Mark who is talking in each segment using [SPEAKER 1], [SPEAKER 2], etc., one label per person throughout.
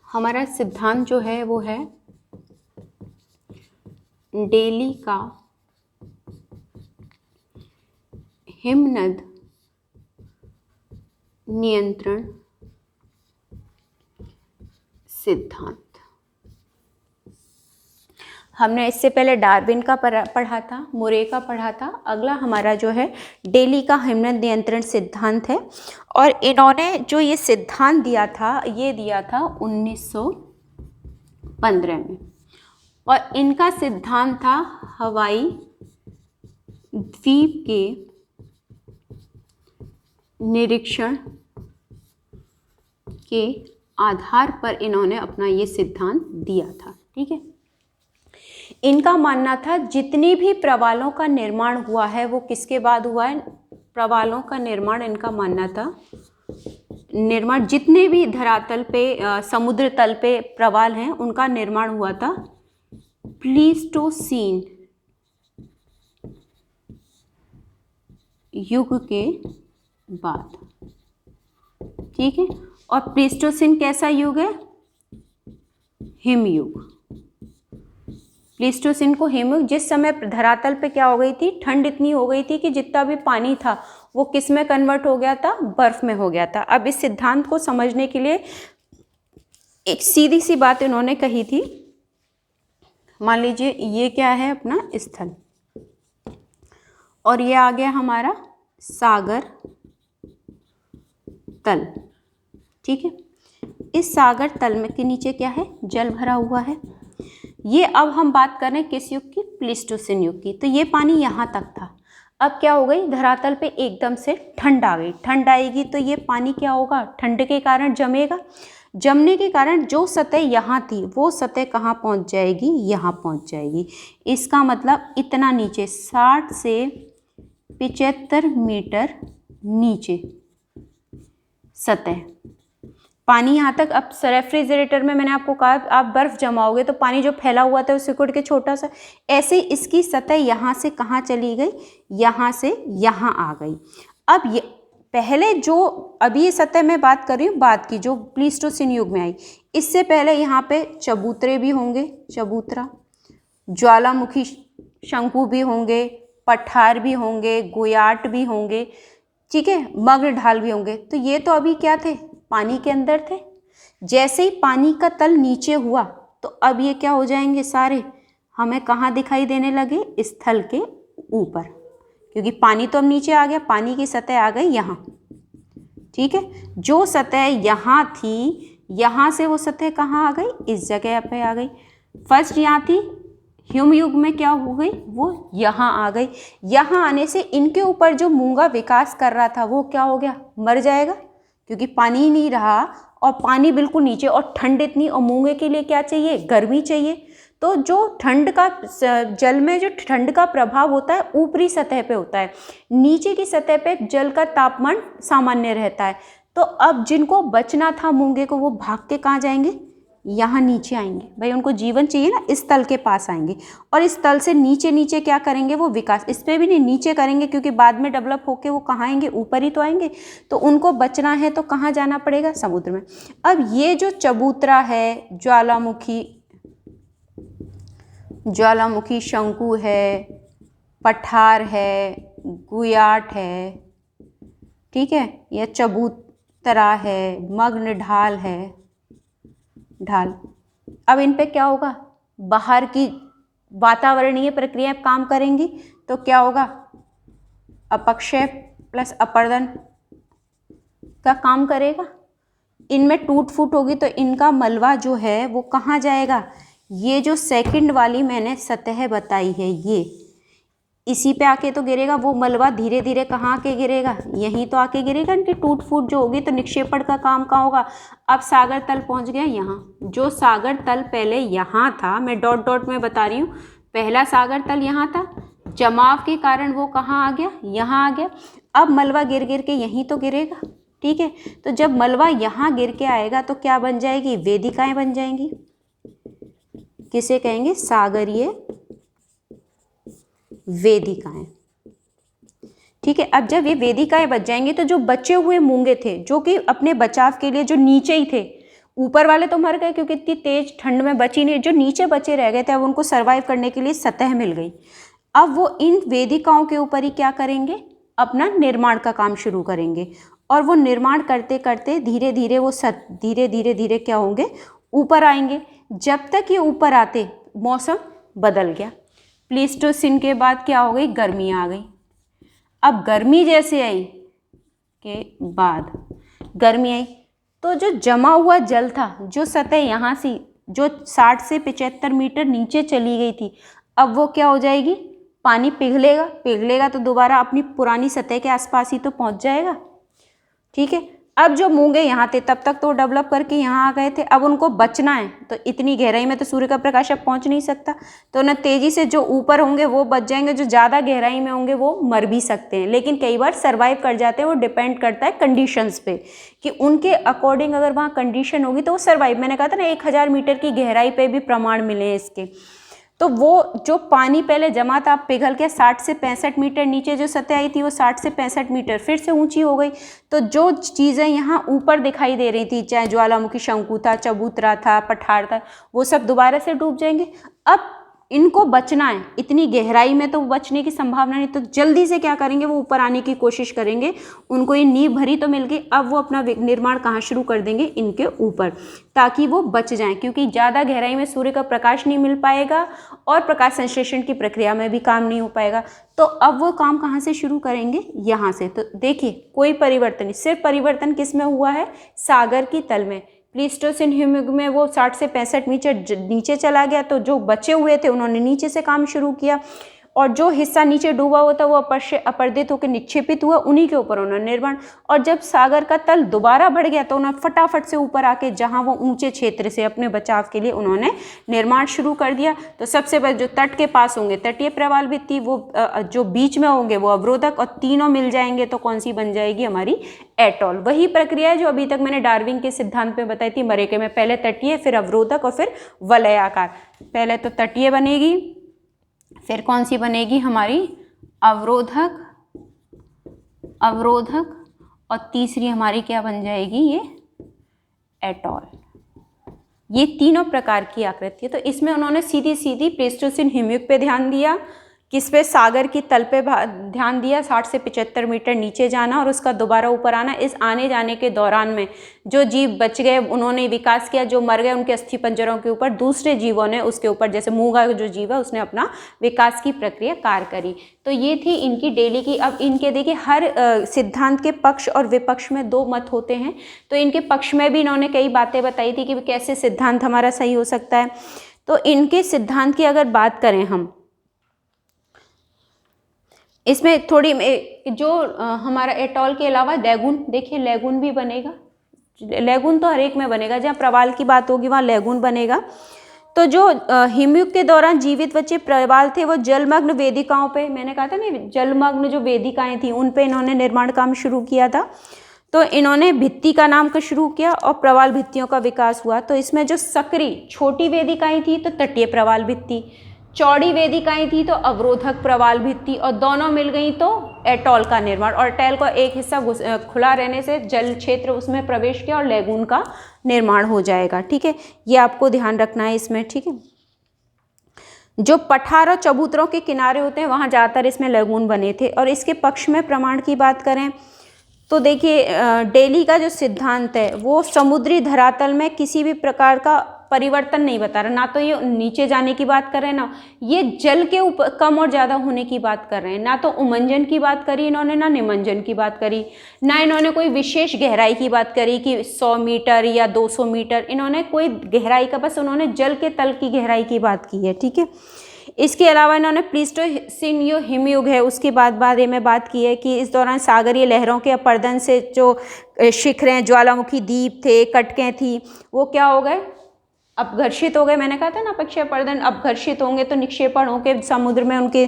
[SPEAKER 1] हमारा सिद्धांत जो है वो है डेली का हिमनद नियंत्रण सिद्धांत। हमने इससे पहले डार्विन का पढ़ा था, मुरे का पढ़ा था। अगला हमारा जो है डेली का हिमनद नियंत्रण सिद्धांत है। और इन्होंने जो ये सिद्धांत दिया था, ये दिया था 1915 में। और इनका सिद्धांत था हवाई द्वीप के निरीक्षण के आधार पर इन्होंने अपना ये सिद्धांत दिया था। ठीक है, इनका मानना था जितनी भी प्रवालों का निर्माण हुआ है वो किसके बाद हुआ है? प्रवालों का निर्माण, इनका मानना था निर्माण जितने भी धरातल पे समुद्र तल पे प्रवाल हैं उनका निर्माण हुआ था प्लीस्टोसीन युग के बाद। ठीक है, और प्लीस्टोसीन कैसा युग है? हिमयुग। प्लीस्टोसीन को हिमयुग, जिस समय धरातल पे क्या हो गई थी? ठंड इतनी हो गई थी कि जितना भी पानी था वो किस में कन्वर्ट हो गया था? बर्फ में हो गया था। अब इस सिद्धांत को समझने के लिए एक सीधी सी बात इन्होंने कही थी। मान लीजिए ये क्या है? अपना स्थल, और ये आ गया हमारा सागर तल। ठीक है, इस सागर तल में के नीचे क्या है? जल भरा हुआ है। ये अब हम बात कर रहे हैं किस युग की? प्लीस्टोसीन युग की। तो ये पानी यहाँ तक था। अब क्या हो गई? धरातल पे एकदम से ठंड आ गई। ठंड आएगी तो ये पानी क्या होगा? ठंड के कारण जमेगा। जमने के कारण जो सतह यहाँ थी वो सतह कहाँ पहुँच जाएगी? यहाँ पहुँच जाएगी। इसका मतलब इतना नीचे, 60 से 75 मीटर नीचे सतह पानी यहाँ तक। अब रेफ्रिजरेटर में मैंने आपको कहा आप बर्फ जमाओगे तो पानी जो फैला हुआ था वो सिकुड़ के छोटा सा, ऐसे ही इसकी सतह यहाँ से कहाँ चली गई? यहाँ से यहाँ आ गई। अब ये पहले जो अभी ये सतह मैं बात कर रही हूँ बाद की, जो प्लीस्टोसीन युग में आई, इससे पहले यहाँ पे चबूतरे भी होंगे, चबूतरा, ज्वालामुखी शंकु भी होंगे, पठार भी होंगे, गुयाट भी होंगे। ठीक है, मग्न ढाल भी होंगे। तो ये तो अभी क्या थे? पानी के अंदर थे। जैसे ही पानी का तल नीचे हुआ तो अब ये क्या हो जाएंगे? सारे हमें कहाँ दिखाई देने लगे? स्थल के ऊपर, क्योंकि पानी तो अब नीचे आ गया, पानी की सतह आ गई यहाँ। ठीक है, जो सतह यहाँ थी, यहाँ से वो सतह कहाँ आ गई? इस जगह पे आ गई। फर्स्ट यहाँ थी, हिम युग में क्या हो गई? वो यहाँ आ गई। यहाँ आने से इनके ऊपर जो मूंगा विकास कर रहा था वो क्या हो गया? मर जाएगा, क्योंकि पानी ही नहीं रहा और पानी बिल्कुल नीचे, और ठंड इतनी, और मूंगे के लिए क्या चाहिए? गर्मी चाहिए। तो जो ठंड का जल में जो ठंड का प्रभाव होता है ऊपरी सतह पे होता है, नीचे की सतह पे जल का तापमान सामान्य रहता है। तो अब जिनको बचना था मूंगे को, वो भाग के कहाँ जाएंगे? यहाँ नीचे आएंगे। भाई उनको जीवन चाहिए ना, इस तल के पास आएंगे, और इस तल से नीचे नीचे क्या करेंगे? वो विकास, इस पे भी नहीं, नीचे करेंगे, क्योंकि बाद में डेवलप होके वो कहाँ आएंगे? ऊपर ही तो आएंगे। तो उनको बचना है तो कहाँ जाना पड़ेगा? समुद्र में। अब ये जो चबूतरा है, ज्वालामुखी शंकु है, पठार है, गुयाट है, ठीक है, यह चबूतरा है, मग्न ढाल है, ढाल। अब इन पे क्या होगा? बाहर की वातावरणीय प्रक्रियाएं काम करेंगी तो क्या होगा? अपक्षय प्लस अपर्दन का काम करेगा। इनमें टूट फूट होगी तो इनका मलबा जो है वो कहाँ जाएगा? ये जो सेकंड वाली मैंने सतह बताई है, ये इसी पे आके तो गिरेगा। वो मलबा धीरे धीरे कहाँ आके गिरेगा? यहीं तो आके गिरेगा। इनकी टूट फूट जो होगी तो निक्षेपण का काम कहाँ होगा? अब सागर तल पहुँच गया यहाँ। जो सागर तल पहले यहाँ था, मैं डॉट डॉट में बता रही हूँ, पहला सागर तल यहाँ था, जमाव के कारण वो कहाँ आ गया? यहाँ आ गया। अब मलबा गिर गिर के यहीं तो गिरेगा। ठीक है, तो जब मलबा यहाँ गिर के आएगा तो क्या बन जाएगी? वेदिकाएं बन जाएंगी। किसे कहेंगे? सागरीय वेदिकाएं। ठीक ठीक है। अब जब ये वेदिकाएं बच जाएंगी तो जो बचे हुए मूंगे थे, जो कि अपने बचाव के लिए जो नीचे ही थे, ऊपर वाले तो मर गए क्योंकि इतनी तेज ठंड में बची नहीं, जो नीचे बचे रह गए थे अब उनको सर्वाइव करने के लिए सतह मिल गई। अब वो इन वेदिकाओं के ऊपर ही क्या करेंगे, अपना निर्माण का काम शुरू करेंगे। और वो निर्माण करते करते धीरे धीरे वो धीरे धीरे धीरे क्या होंगे, ऊपर आएंगे। जब तक ये ऊपर आते मौसम बदल गया। प्लीस्टोसिन के बाद क्या हो गई, गर्मी आ गई। अब गर्मी जैसे आई के बाद गर्मी आई तो जो जमा हुआ जल था, जो सतह यहाँ से जो 60 से 75 मीटर नीचे चली गई थी, अब वो क्या हो जाएगी, पानी पिघलेगा तो दोबारा अपनी पुरानी सतह के आसपास ही तो पहुँच जाएगा। ठीक है। अब जो मूंगे यहाँ थे तब तक तो डेवलप करके यहाँ आ गए थे, अब उनको बचना है तो इतनी गहराई में तो सूर्य का प्रकाश अब पहुँच नहीं सकता, तो ना तेजी से जो ऊपर होंगे वो बच जाएंगे, जो ज़्यादा गहराई में होंगे वो मर भी सकते हैं, लेकिन कई बार सर्वाइव कर जाते हैं। वो डिपेंड करता है कंडीशंस पे कि उनके अकॉर्डिंग अगर वहाँ कंडीशन होगी तो वो सर्वाइव। मैंने कहा था ना 1000 मीटर की गहराई पे भी प्रमाण मिले हैं इसके। तो वो जो पानी पहले जमा था पिघल के 60 से 65 मीटर नीचे जो सतह आई थी वो 60 से 65 मीटर फिर से ऊंची हो गई। तो जो चीज़ें यहाँ ऊपर दिखाई दे रही थी, चाहे ज्वालामुखी शंकु था, चबूतरा था, पठार था, वो सब दोबारा से डूब जाएंगे। अब इनको बचना है, इतनी गहराई में तो बचने की संभावना नहीं, तो जल्दी से क्या करेंगे, वो ऊपर आने की कोशिश करेंगे। उनको ये नींव भरी तो मिल गई, अब वो अपना निर्माण कहाँ शुरू कर देंगे, इनके ऊपर, ताकि वो बच जाएं, क्योंकि ज़्यादा गहराई में सूर्य का प्रकाश नहीं मिल पाएगा और प्रकाश संश्लेषण की प्रक्रिया में भी काम नहीं हो पाएगा। तो अब वो काम कहाँ से शुरू करेंगे, यहाँ से। तो देखिए कोई परिवर्तन नहीं, सिर्फ परिवर्तन किस में हुआ है, सागर की तल में। प्लीस्टोसिन ह्यूमिग में वो 60 से 65 मीटर नीचे चला गया, तो जो बचे हुए थे उन्होंने नीचे से काम शुरू किया, और जो हिस्सा नीचे डूबा हुआ था वो अपरदित होकर निक्षेपित हुआ, उन्हीं के ऊपर उन्होंने निर्माण। और जब सागर का तल दोबारा बढ़ गया तो उन्होंने फटाफट से ऊपर आके जहां वो ऊंचे क्षेत्र से अपने बचाव के लिए उन्होंने निर्माण शुरू कर दिया। तो सबसे पहले जो तट के पास होंगे तटीय प्रवाल भित्ति, वो जो बीच में होंगे वो अवरोधक, और तीनों मिल जाएंगे तो कौन सी बन जाएगी, हमारी एटॉल। वही प्रक्रिया है जो अभी तक मैंने डार्विन के सिद्धांत में बताई थी, मरेके में पहले तटीय, फिर अवरोधक और फिर वलयाकार। पहले तो तटीय बनेगी, फिर कौन सी बनेगी, हमारी अवरोधक, और तीसरी हमारी क्या बन जाएगी, ये एटॉल। ये तीनों प्रकार की आकृति है। तो इसमें उन्होंने सीधी सीधी प्लीस्टोसिन ह्यूमिग पे ध्यान दिया, किस पे, सागर की तल पे ध्यान दिया, 60 से 75 मीटर नीचे जाना और उसका दोबारा ऊपर आना। इस आने जाने के दौरान में जो जीव बच गए उन्होंने विकास किया, जो मर गए उनके अस्थि पंजरों के ऊपर दूसरे जीवों ने उसके ऊपर, जैसे मूंगा जो जीव है उसने अपना विकास की प्रक्रिया कार्य करी। तो ये थी इनकी डेली की। अब इनके देखिए हर सिद्धांत के पक्ष और विपक्ष में 2 मत होते हैं, तो इनके पक्ष में भी इन्होंने कई बातें बताई थी कि कैसे सिद्धांत हमारा सही हो सकता है। तो इनके सिद्धांत की अगर बात करें हम, इसमें थोड़ी जो हमारा एटॉल के अलावा लैगून, देखिए लैगून भी बनेगा। लैगून तो हर एक में बनेगा, जहाँ प्रवाल की बात होगी वहाँ लैगून बनेगा। तो जो हिमयुग के दौरान जीवित बचे प्रवाल थे वो जलमग्न वेदिकाओं पे, मैंने कहा था ना जलमग्न जो वेदिकाएं थी उन पे इन्होंने निर्माण काम शुरू किया था। तो इन्होंने भित्ति का नाम का शुरू किया और प्रवाल भित्तियों का विकास हुआ। तो इसमें जो सकरी छोटी वेदिकाएं थी तो तटीय प्रवाल भित्ति, चौड़ी वेदिकाएं थी तो अवरोधक प्रवाल भित्ति, और दोनों मिल गई तो एटॉल का निर्माण। और एटॉल का एक हिस्सा खुला रहने से जल क्षेत्र उसमें प्रवेश किया और लैगून का निर्माण हो जाएगा। ठीक है, ये आपको ध्यान रखना है इसमें। ठीक है, जो पठार और चबूतरों के किनारे होते हैं वहाँ ज़्यादातर इसमें लैगून बने थे। और इसके पक्ष में प्रमाण की बात करें तो देखिए डेली का जो सिद्धांत है वो समुद्री धरातल में किसी भी प्रकार का परिवर्तन नहीं बता रहा, ना तो ये नीचे जाने की बात कर रहे हैं, ना ये जल के ऊपर कम और ज़्यादा होने की बात कर रहे हैं। ना तो उमंजन की बात करी इन्होंने, ना निमंजन की बात करी, ना इन्होंने कोई विशेष गहराई की बात करी कि 100 मीटर या 200 मीटर, इन्होंने कोई गहराई का, बस उन्होंने जल के तल की गहराई की बात की है। ठीक है, इसके अलावा इन्होंने प्लीस्टोसिन जो हिमयुग है उसके बारे में बात की है कि इस दौरान सागरीय लहरों के अपर्दन से जो शिखरें, ज्वालामुखी द्वीप थे, कटकें थी, वो क्या हो गए, अपघर्षित हो गए। मैंने कहा था ना अपक्षय अपर्दन, अपघर्षित होंगे तो निक्षेपण होकर समुद्र में उनके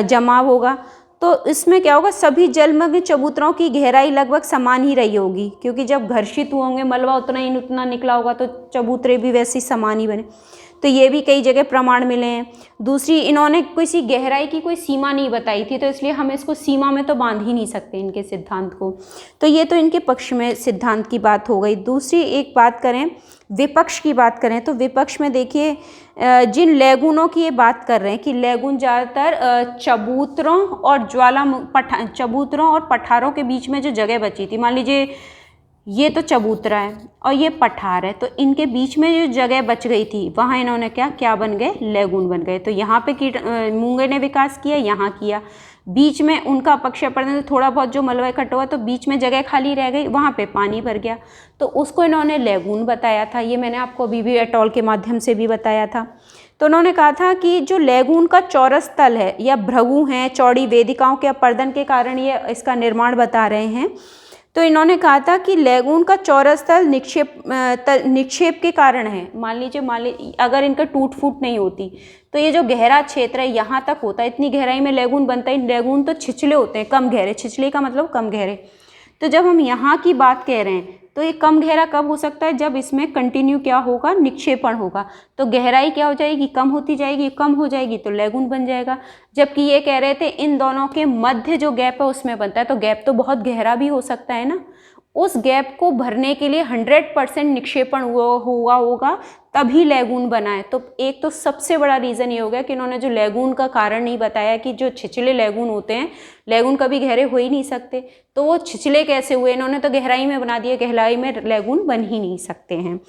[SPEAKER 1] जमाव होगा। तो इसमें क्या होगा, सभी जलमग्न चबूतरों की गहराई लगभग समान ही रही होगी, क्योंकि जब घर्षित हुए होंगे मलबा उतना निकला होगा तो चबूतरे भी वैसे ही समान ही बने। तो ये भी कई जगह प्रमाण मिले हैं। दूसरी, इन्होंने किसी गहराई की कोई सीमा नहीं बताई थी, तो इसलिए हम इसको सीमा में तो बांध ही नहीं सकते इनके सिद्धांत को। तो ये तो इनके पक्ष में सिद्धांत की बात हो गई। दूसरी एक बात करें, विपक्ष की बात करें, तो विपक्ष में देखिए जिन लैगूनों की ये बात कर रहे हैं कि लैगून ज़्यादातर चबूतरों और पठारों के बीच में जो जगह बची थी, मान लीजिए ये तो चबूतरा है और ये पठार है, तो इनके बीच में जो जगह बच गई थी वहाँ इन्होंने क्या बन गए, लैगून बन गए। तो यहाँ पे मूंगे ने विकास किया, यहाँ किया, बीच में उनका अपक्षय अपरदन से थोड़ा बहुत जो मलबा इकट्ठा हुआ तो बीच में जगह खाली रह गई, वहाँ पे पानी भर गया, तो उसको इन्होंने लैगून बताया था। ये मैंने आपको बीबी एट अल के माध्यम से भी बताया था। तो उन्होंने कहा था कि जो लैगून का चौरस तल है या भृगु हैं, चौड़ी वेदिकाओं के अपरदन के कारण ये इसका निर्माण बता रहे हैं। तो इन्होंने कहा था कि लैगून का चौरस तल निक्षेप के कारण है। मान लीजिए अगर इनका टूट फूट नहीं होती तो ये जो गहरा क्षेत्र है यहाँ तक होता है, इतनी गहराई में लैगून बनता है। लैगून तो छिछले होते हैं, कम गहरे, छिछले का मतलब कम गहरे। तो जब हम यहाँ की बात कह रहे हैं तो ये कम गहरा कब हो सकता है, जब इसमें कंटिन्यू क्या होगा, निक्षेपण होगा। तो गहराई क्या हो जाएगी, कम होती जाएगी, कम हो जाएगी तो लैगून बन जाएगा। जबकि ये कह रहे थे इन दोनों के मध्य जो गैप है उसमें बनता है, तो गैप तो बहुत गहरा भी हो सकता है ना। उस गैप को भरने के लिए 100% निक्षेपण हुआ होगा तभी लैगून बना है। तो एक तो सबसे बड़ा रीज़न ये हो गया कि इन्होंने जो लैगून का कारण नहीं बताया कि जो छिछले लैगून होते हैं, लैगून कभी गहरे हो ही नहीं सकते, तो वो छिछले कैसे हुए, इन्होंने तो गहराई में बना दिया, गहराई में लैगून बन ही नहीं सकते हैं।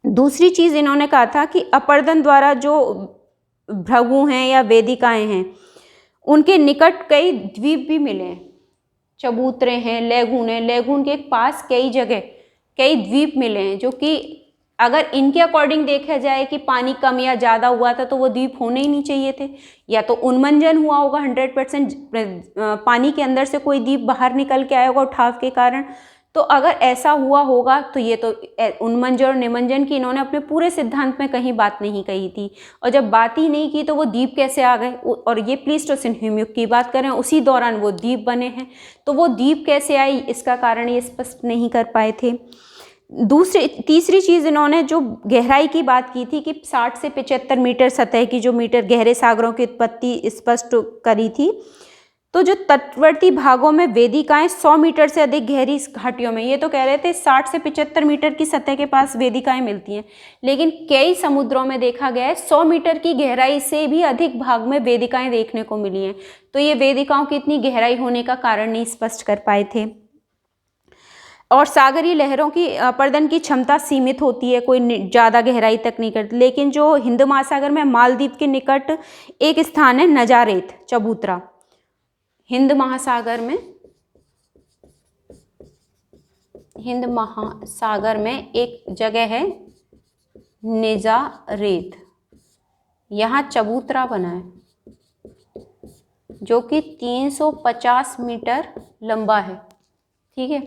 [SPEAKER 1] दूसरी चीज़ इन्होंने कहा था कि अपरदन द्वारा जो भृगु हैं या वेदिकाएँ हैं उनके निकट कई द्वीप भी मिले हैं, चबूतरे हैं, लैगून है, लैगून के पास कई जगह कई द्वीप मिले हैं, जो कि अगर इनके अकॉर्डिंग देखा जाए कि पानी कम या ज़्यादा हुआ था तो वो द्वीप होने ही नहीं चाहिए थे, या तो उन्मंजन हुआ होगा 100%, पानी के अंदर से कोई द्वीप बाहर निकल के आया होगा उठाव के कारण। तो अगर ऐसा हुआ होगा तो ये तो उन्मंजन और निमंजन की इन्होंने अपने पूरे सिद्धांत में कहीं बात नहीं कही थी, और जब बात ही नहीं की तो वो द्वीप कैसे आ गए। और ये प्लीस्टोसिन हिमयुग की बात करें, उसी दौरान वो द्वीप बने हैं, तो वो द्वीप कैसे आई इसका कारण ये स्पष्ट नहीं कर पाए थे। तीसरी चीज़ इन्होंने जो गहराई की बात की थी कि 60 से 75 मीटर सतह की जो मीटर गहरे सागरों की उत्पत्ति स्पष्ट करी थी। तो जो तटवर्ती भागों में वेदिकाएं 100 मीटर से अधिक गहरी घाटियों में, ये तो कह रहे थे 60 से 75 मीटर की सतह के पास वेदिकाएं मिलती हैं, लेकिन कई समुद्रों में देखा गया है 100 मीटर की गहराई से भी अधिक भाग में वेदिकाएं देखने को मिली हैं। तो ये वेदिकाओं की इतनी गहराई होने का कारण नहीं स्पष्ट कर पाए थे। और सागरीय लहरों की अपरदन की क्षमता सीमित होती है, कोई ज़्यादा गहराई तक नहीं करती। लेकिन जो हिंद महासागर में मालदीव के निकट एक स्थान है नजारेत चबूतरा, हिंद महासागर में एक जगह है निजारेत, यहाँ चबूतरा बना है जो कि 350 मीटर लंबा है। ठीक है,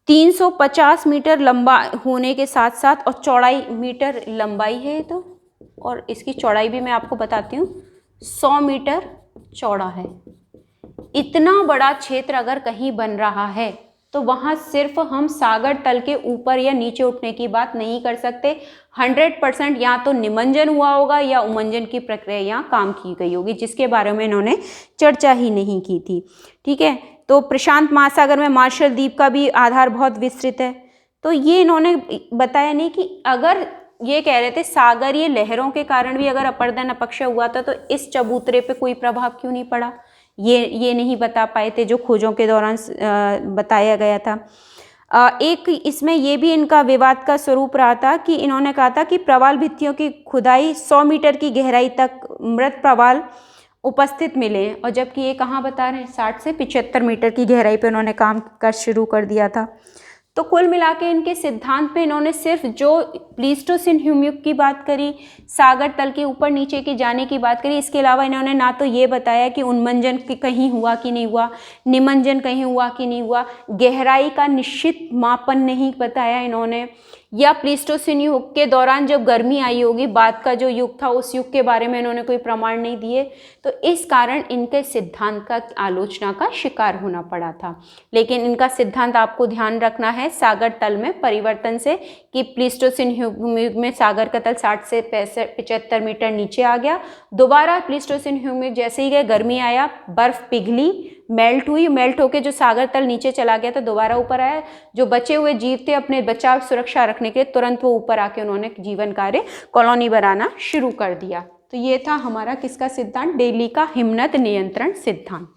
[SPEAKER 1] 350 मीटर लंबा होने के साथ साथ और चौड़ाई मीटर लंबाई है तो, और इसकी चौड़ाई भी मैं आपको बताती हूँ 100 मीटर चौड़ा है। इतना बड़ा क्षेत्र अगर कहीं बन रहा है तो वहाँ सिर्फ हम सागर तल के ऊपर या नीचे उठने की बात नहीं कर सकते। 100% या तो निमंजन हुआ होगा या उमंजन की प्रक्रिया यहाँ काम की गई होगी, जिसके बारे में इन्होंने चर्चा ही नहीं की थी। ठीक है, तो प्रशांत महासागर में मार्शल द्वीप का भी आधार बहुत विस्तृत है। तो ये इन्होंने बताया नहीं कि अगर ये कह रहे थे सागरीय लहरों के कारण भी अगर अपरदन अपक्षय हुआ था तो इस चबूतरे पे कोई प्रभाव क्यों नहीं पड़ा, ये नहीं बता पाए थे जो खोजों के दौरान बताया गया था। एक इसमें ये भी इनका विवाद का स्वरूप रहा था कि इन्होंने कहा था कि प्रवाल भित्तियों की खुदाई 100 मीटर की गहराई तक मृत प्रवाल उपस्थित मिले हैं, और जबकि ये कहाँ बता रहे हैं 60 से 75 मीटर की गहराई पे उन्होंने काम कर शुरू कर दिया था। तो कुल मिला के इनके सिद्धांत पे इन्होंने सिर्फ जो प्लीस्टोसिन हिमयुग की बात करी, सागर तल के ऊपर नीचे की जाने की बात करी, इसके अलावा इन्होंने ना तो ये बताया कि उन्मंजन कहीं हुआ कि नहीं हुआ, निमंजन कहीं हुआ कि नहीं हुआ, गहराई का निश्चित मापन नहीं बताया इन्होंने, या प्लीस्टोसिन युग के दौरान जब गर्मी आई होगी, बाद का जो युग था उस युग के बारे में इन्होंने कोई प्रमाण नहीं दिए, तो इस कारण इनके सिद्धांत का आलोचना का शिकार होना पड़ा था। लेकिन इनका सिद्धांत आपको ध्यान रखना है सागर तल में परिवर्तन से, कि प्लीस्टोसिन युग में सागर का तल 60 से 75 मीटर नीचे आ गया। दोबारा प्लीस्टोसिन युग में जैसे ही गए गर्मी आया, बर्फ पिघली, मेल्ट हुई, मेल्ट होकर जो सागर तल नीचे चला गया था दोबारा ऊपर आया। जो बचे हुए जीव थे अपने बचाव सुरक्षा रखने के लिए तुरंत वो ऊपर आके उन्होंने जीवन कार्य कॉलोनी बनाना शुरू कर दिया। तो ये था हमारा किसका सिद्धांत, डेली का हिमनद नियंत्रण सिद्धांत।